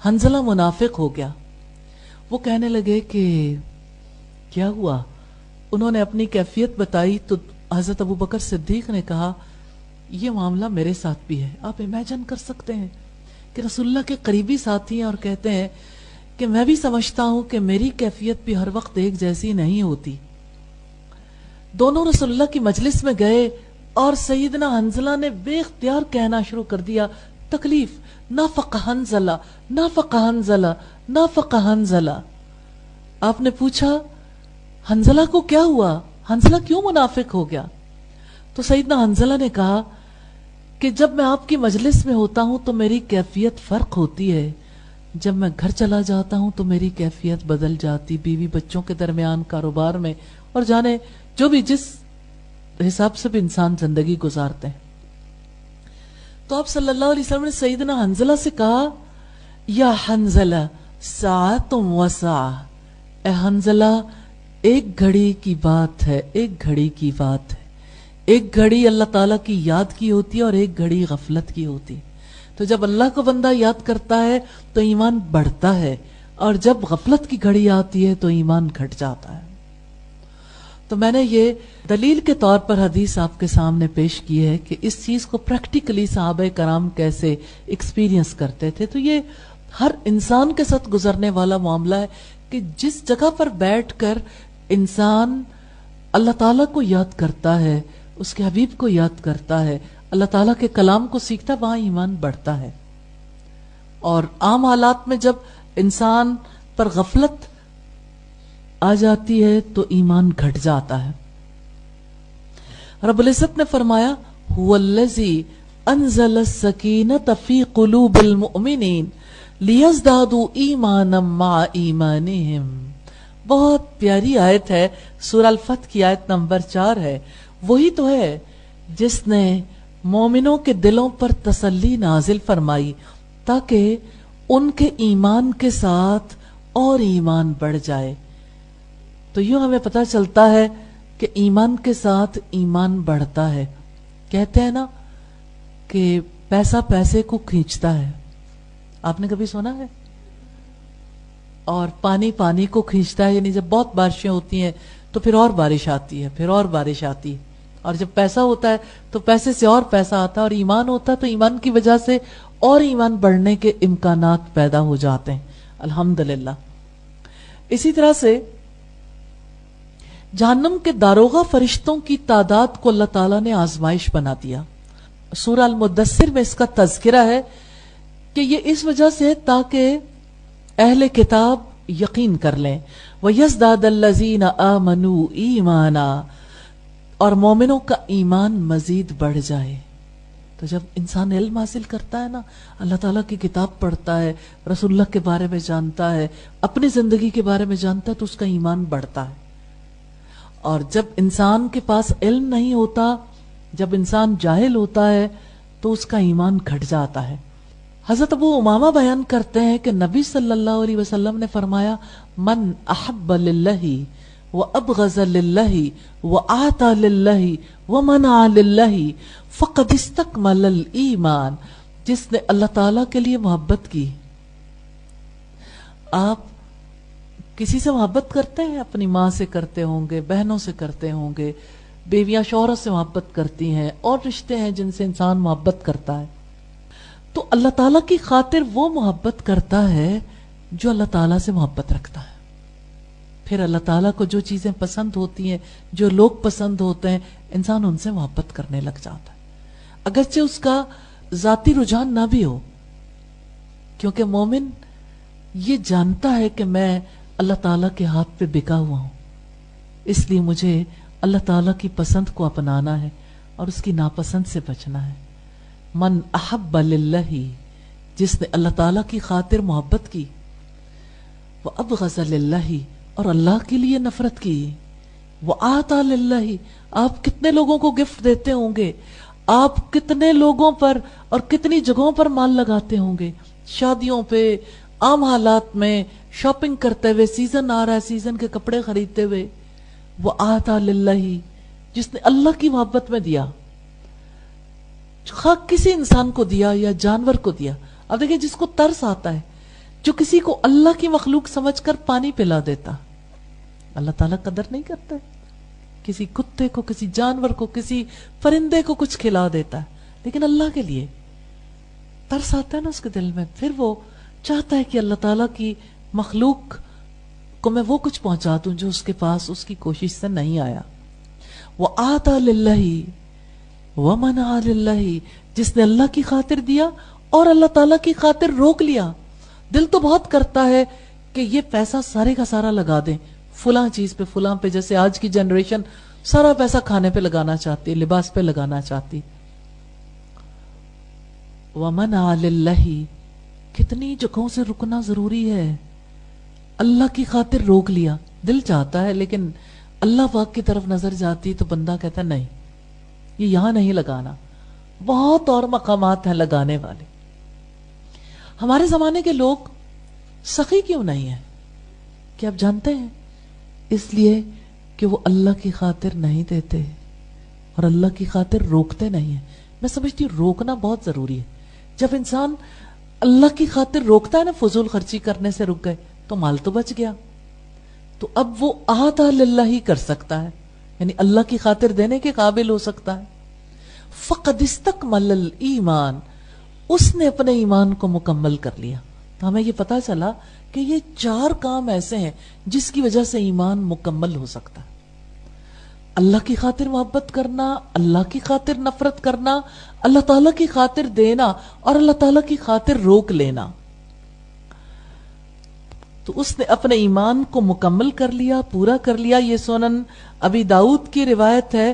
حنزلہ منافق ہو گیا. وہ کہنے لگے کہ کیا ہوا؟ انہوں نے اپنی کیفیت بتائی تو حضرت ابو بکر صدیق نے کہا یہ معاملہ میرے ساتھ بھی ہے. آپ امیجن کر سکتے ہیں کہ رسول اللہ کے قریبی ساتھی ہیں اور کہتے ہیں کہ میں بھی سمجھتا ہوں کہ میری کیفیت بھی ہر وقت ایک جیسی نہیں ہوتی. دونوں رسول اللہ کی مجلس میں گئے اور سیدنا حنزلہ نے بے اختیار کہنا شروع کر دیا تکلیف، نافق حنزلہ، نافق حنزلہ، نافق حنزلہ. آپ نے پوچھا حنزلہ کو کیا ہوا؟ حنزلہ کیوں منافق ہو گیا؟ تو سیدنا حنزلہ نے کہا کہ جب میں آپ کی مجلس میں ہوتا ہوں تو میری کیفیت فرق ہوتی ہے، جب میں گھر چلا جاتا ہوں تو میری کیفیت بدل جاتی، بیوی بچوں کے درمیان، کاروبار میں، اور جانے جو بھی جس حساب سے بھی انسان زندگی گزارتے ہیں. تو آپ صلی اللہ علیہ وسلم نے سیدنا حنزلہ سے کہا یا حنزلہ ساعت و ساعہ، اے حنزلہ ایک گھڑی کی بات ہے، ایک گھڑی کی بات ہے. ایک گھڑی اللہ تعالیٰ کی یاد کی ہوتی ہے اور ایک گھڑی غفلت کی ہوتی. تو جب اللہ کو بندہ یاد کرتا ہے تو ایمان بڑھتا ہے، اور جب غفلت کی گھڑی آتی ہے تو ایمان گھٹ جاتا ہے. تو میں نے یہ دلیل کے طور پر حدیث آپ کے سامنے پیش کی ہے کہ اس چیز کو پریکٹیکلی صحابہ کرام کیسے ایکسپیرینس کرتے تھے. تو یہ ہر انسان کے ساتھ گزرنے والا معاملہ ہے کہ جس جگہ پر بیٹھ کر انسان اللہ تعالیٰ کو یاد کرتا ہے، اس کے حبیب کو یاد کرتا ہے، اللہ تعالیٰ کے کلام کو سیکھتا ہے، وہاں ایمان بڑھتا ہے. اور عام حالات میں جب انسان پر غفلت آ جاتی ہے تو ایمان گھٹ جاتا ہے. رب العزت نے فرمایا هو الذی انزل السکینۃ فی قلوب المؤمنین لیزدادوا ایمانا مع ایمانہم. بہت پیاری آیت ہے، سورہ الفتح کی آیت نمبر 4 ہے. وہی تو ہے جس نے مومنوں کے دلوں پر تسلی نازل فرمائی تاکہ ان کے ایمان کے ساتھ اور ایمان بڑھ جائے. تو یوں ہمیں پتہ چلتا ہے کہ ایمان کے ساتھ ایمان بڑھتا ہے. کہتے ہیں نا کہ پیسہ پیسے کو کھینچتا ہے، آپ نے کبھی سنا ہے؟ اور پانی پانی کو کھینچتا ہے، یعنی جب بہت بارشیں ہوتی ہیں تو پھر اور بارش آتی ہے، پھر اور بارش آتی ہے. اور جب پیسہ ہوتا ہے تو پیسے سے اور پیسہ آتا ہے، اور ایمان ہوتا ہے تو ایمان کی وجہ سے اور ایمان بڑھنے کے امکانات پیدا ہو جاتے ہیں. الحمدللہ. اسی طرح سے جہنم کے داروغہ فرشتوں کی تعداد کو اللہ تعالیٰ نے آزمائش بنا دیا. سورہ المدثر میں اس کا تذکرہ ہے کہ یہ اس وجہ سے تاکہ اہل کتاب یقین کر لیں. وَيَزْدَادَ الَّذِينَ آمَنُوا ایمانا، اور مومنوں کا ایمان مزید بڑھ جائے. تو جب انسان علم حاصل کرتا ہے نا، اللہ تعالیٰ کی کتاب پڑھتا ہے، رسول اللہ کے بارے میں جانتا ہے، اپنی زندگی کے بارے میں جانتا ہے، تو اس کا ایمان بڑھتا ہے. اور جب انسان کے پاس علم نہیں ہوتا، جب انسان جاہل ہوتا ہے تو اس کا ایمان گھٹ جاتا ہے. حضرت ابو امامہ بیان کرتے ہیں کہ نبی صلی اللہ علیہ وسلم نے فرمایا من احب للہ وابغض للہ واعطى للہ ومنع للہ فقد استکمل الایمان. جس نے اللہ تعالیٰ کے لیے محبت کی. آپ کسی سے محبت کرتے ہیں؟ اپنی ماں سے کرتے ہوں گے، بہنوں سے کرتے ہوں گے، بیویاں شوہروں سے محبت کرتی ہیں، اور رشتے ہیں جن سے انسان محبت کرتا ہے. تو اللہ تعالیٰ کی خاطر وہ محبت کرتا ہے جو اللہ تعالیٰ سے محبت رکھتا ہے. پھر اللہ تعالیٰ کو جو چیزیں پسند ہوتی ہیں، جو لوگ پسند ہوتے ہیں، انسان ان سے محبت کرنے لگ جاتا ہے، اگرچہ اس کا ذاتی رجحان نہ بھی ہو. کیونکہ مومن یہ جانتا ہے کہ میں اللہ تعالیٰ کے ہاتھ پہ بکا ہوا ہوں، اس لیے مجھے اللہ تعالیٰ کی پسند کو اپنانا ہے اور اس کی ناپسند سے بچنا ہے. من احب للہ، جس نے اللہ تعالیٰ کی خاطر محبت کی، وابغض للہ، اور اللہ کے لیے نفرت کی، وآتى للہ. آپ کتنے لوگوں کو گفٹ دیتے ہوں گے، آپ کتنے لوگوں پر اور کتنی جگہوں پر مال لگاتے ہوں گے، شادیوں پہ، عام حالات میں، شاپنگ کرتے ہوئے، سیزن آ رہا ہے سیزن کے کپڑے خریدتے ہوئے. وآتى للہ، جس نے اللہ کی محبت میں دیا، خواہ کسی انسان کو دیا یا جانور کو دیا. اب دیکھیں جس کو ترس آتا ہے جو کسی کو اللہ کی مخلوق سمجھ کر پانی پلا دیتا، اللہ تعالیٰ قدر نہیں کرتا ہے. کسی کتے کو، کسی جانور کو، کسی پرندے کو کچھ کھلا دیتا ہے، لیکن اللہ کے لیے ترس آتا ہے نا اس کے دل میں، پھر وہ چاہتا ہے کہ اللہ تعالیٰ کی مخلوق کو میں وہ کچھ پہنچا دوں جو اس کے پاس اس کی کوشش سے نہیں آیا. وَآتَى لِلَّهِ وَمَنَعَ لِلَّهِ، جس نے اللہ کی خاطر دیا اور اللہ تعالیٰ کی خاطر روک لیا. دل تو بہت کرتا ہے کہ یہ پیسہ سارے کا سارا لگا دیں فلاں چیز پہ، فلاں پہ، جیسے آج کی جنریشن سارا پیسہ کھانے پہ لگانا چاہتی، لباس پہ لگانا چاہتی. وَمَنَعَ لِلَّهِ، کتنی جگہوں سے رکنا ضروری ہے. اللہ کی خاطر روک لیا، دل چاہتا ہے لیکن اللہ پاک کی طرف نظر جاتی تو بندہ کہتا نہیں، یہ یہاں نہیں لگانا، بہت اور مقامات ہیں لگانے والے. ہمارے زمانے کے لوگ سخی کیوں نہیں ہیں؟ کیا آپ جانتے ہیں؟ اس لیے کہ وہ اللہ کی خاطر نہیں دیتے اور اللہ کی خاطر روکتے نہیں ہیں. میں سمجھتی ہوں روکنا بہت ضروری ہے. جب انسان اللہ کی خاطر روکتا ہے نا، فضول خرچی کرنے سے رک گئے تو مال تو بچ گیا، تو اب وہ آتا للہ ہی کر سکتا ہے، یعنی اللہ کی خاطر دینے کے قابل ہو سکتا ہے. فقد استکمل الایمان، اس نے اپنے ایمان کو مکمل کر لیا. تو ہمیں یہ پتا چلا کہ یہ 4 کام ایسے ہیں جس کی وجہ سے ایمان مکمل ہو سکتا ہے. اللہ کی خاطر محبت کرنا، اللہ کی خاطر نفرت کرنا، اللہ تعالیٰ کی خاطر دینا اور اللہ تعالیٰ کی خاطر روک لینا. تو اس نے اپنے ایمان کو مکمل کر لیا، پورا کر لیا. یہ سنن ابی داؤد کی روایت ہے